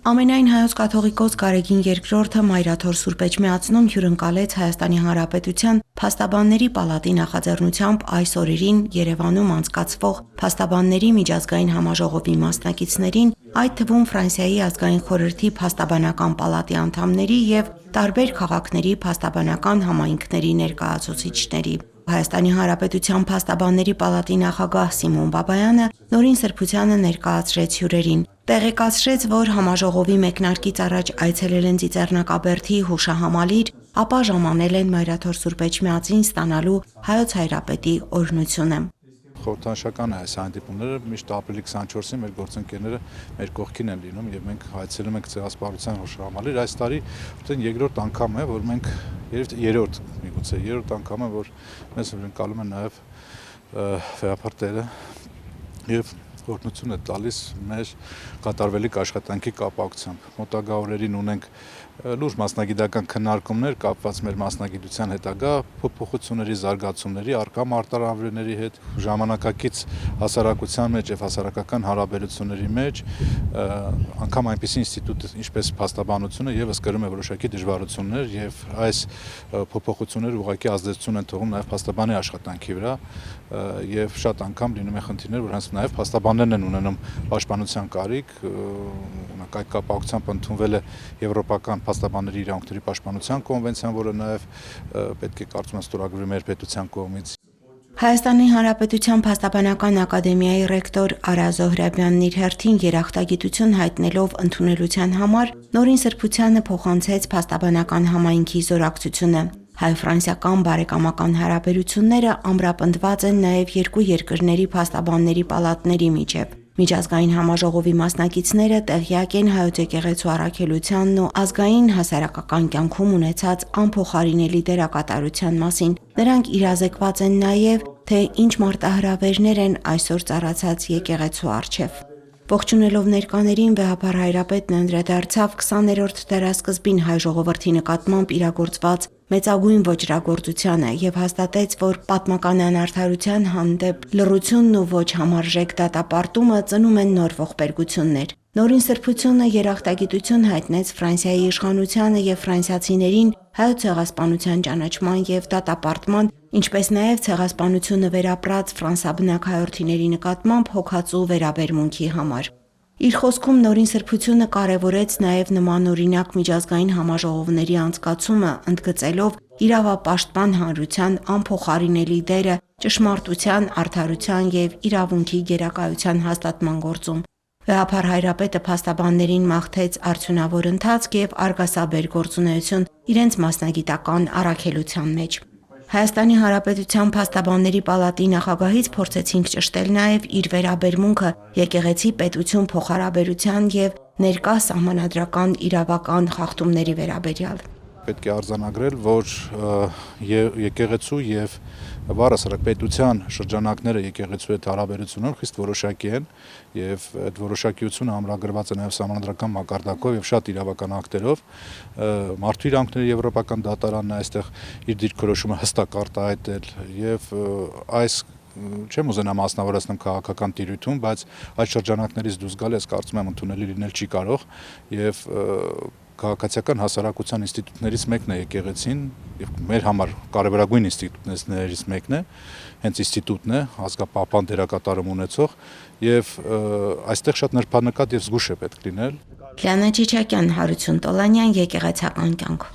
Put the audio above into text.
Ամենայն հայոց կաթողիկոս Գարեգին II Մայրաթոր Սուրբ Էջմիածնում հյուրընկալեց Հայաստանի Հանրապետության Փաստաբանների պալատի նախաձեռնությամբ այս օրերին Երևանում անցկացվող Փաստաբանների միջազգային համաժողովի մասնակիցներին, այդ թվում Ֆրանսիայի ազգային խորհրդի Փաստաբանական պալատի անդամների և տարբեր քաղաքների փաստաբանական համայնքների ներկայացուցիչների։ Հայաստանի Հանրապետության Փաստաբանների պալատի նախագահ Սիմոն Բաբայանը Նորին Սրբությանը ներկայացրեց հյուրերին։ Տեղեկացրեց, որ համաժողովի մեկնարկից առաջ այցելել են Ծիծեռնակաբերդի հուշահամալիր, ապա ժամանել են Մայրաթոր Սուրբ Էջմիածին ստանալու Հայոց Հայրապետի օրհնությունը։ Խորհրդանշական է այս հանդիպումները, միշտ ապրիլի 24-ին մեր գործընկերները մեր կողքին են լինում եւ մենք այցելում ենք Ցեղասպանության հուշահամալիր։ Այս տարի արդեն երկրորդ անգամ է, որ մենք երրորդ անգամ է, որ մեզ հյուրընկալում են նաեւ վեհապարտերը եւ օրհնություն է տալիս մեր կատարվելիք աշխատանքի կապակցությամբ։ Մոտակա օրերին ունենք լուրջ մասնագիտական քննարկումներ կապված մեր մասնագիտության հետագա փոփոխությունների, զարգացումների, առկա մարտահրավերների հետ, ժամանակակից հասարակության մեջ եւ հասարակական հարաբերությունների մեջ, անգամ այնպիսի ինստիտուտ, ինչպես փաստաբանությունը, եւս կրում է որոշակի դժվարություններ եւ այս փոփոխությունները ուղղակի ազդեցություն են թողում նաեւ փաստաբանի աշխատանքի վրա եւ շատ անգամ լինում է խնդիրներ, որ հենց նաեւ փաստաբաններն են ունենում պաշտպանության կարիք, օրինակ այդ կապակցությամբ ընդունվել է եվրոպական փաստաբանների իրավունքների պաշտպանության կոնվենցիան, որը նաև պետք է կարծում եմ ստորագրվի մեր պետության կողմից։ Հայաստանի Հանրապետության Փաստաբանական ակադեմիայի ռեկտոր Արա Զոհրաբյանն իր հերթին երախտագիտություն հայտնելով ընդունելության համար Նորին Սրբությանը փոխանցեց փաստաբանական համայնքի զորակցությունը։ Հայ-ֆրանսիական բարեկամական հարաբերությունները ամրապնդված են նաև երկու երկրների փաստաբանների պալատների միջև։ Միջազգային համաժողովի մասնակիցները տեղյակ են Հայոց եկեղեցու առաքելությանն ու ազգային հասարակական կյանքում ունեցած անփոխարինելի դերակատարության մասին։ Նրանք իրազեկված են նաև, թե ինչ մարտահրավերներ են այսօր ծառացած եկեղեցու առջև։ Ողջունելով ներկաներին վեհապար հայրապետն անդրադարձավ 20-րդ դարասկզբին հայ ժողովրդի նկատմամբ իրագործված մեծագույն ոճրագործությանը եւ հաստատեց, որ պատմական անարդարության հանդեպ լռությունն ու ոչ համարժեք դատապարտումը ծնում են նոր ողբերգություններ։ Նորին Սրբությունը երախտագիտություն հայտնեց Ֆրանսիայի իշխանությանը եւ ֆրանսիացիներին Հայոց ցեղասպանության ճանաչման եւ դատապարտման, ինչպես նաեւ ցեղասպանությունը վերապրած ֆրանսաբնակ հայրենիների նկատմամբ հոգացու վերաբերմունքի համար։ Իր խոսքում Նորին Սրբությունը կարևորեց նաև նմանօրինակ միջազգային համաժողովների անցկացումը, ընդգծելով իրավապաշտպան հանրության անփոխարինելի դերը ճշմարտության, արդարության եւ իրավունքի գերակայության հաստատման գործում։ Վեհապար հայրապետը փաստաբաններին մաղթեց արդյունավոր ընթացք եւ արգասաբեր գործունեություն իրենց մասնագիտական առաքելության մեջ։ Հայաստանի Հանրապետության Փաստաբանների պալատի նախագահից փորձեցինք ճշտել նաև իր վերաբերմունքը եկեղեցի պետություն փոխհարաբերության եւ ներկա սահմանադրական իրավական խախտումների վերաբերյալ։ Պետք է արձանագրել, որ եկեղեցու եւ բառասարակ պետության շրջանակները եկեղեցու հետ հարաբերություններով խիստ որոշակի են եւ այդ որոշակիությունը ամրագրված է նաեւ սահմանադրական մակարդակով եւ շատ իրավական ակտերով։ Մարդու իրավունքների եվրոպական դատարանն է այստեղ իր դիրքորոշումը հստակ արտահայտել եւ այս չեմ ուզենա մասնավորացնել քաղաքական տիրույթում, բայց այդ շրջանակներից դուրս գալ ես կարծում եմ ընդունելի լինել չի կարող եւ քաղաքացիական հասարակության ինստիտուտներից մեկն է եկեղեցին եւ մեր համար կարևորագույն ինստիտուտներից մեկն է, հենց ինստիտուտն է, ազգապահպան դերակատարում ունեցող եւ այստեղ շատ նրբանկատ եւ զգուշ է պետք լինել։ Լիանա Չիչակյան, Հարություն Տոլանյան, Եկեղեցական կյանք։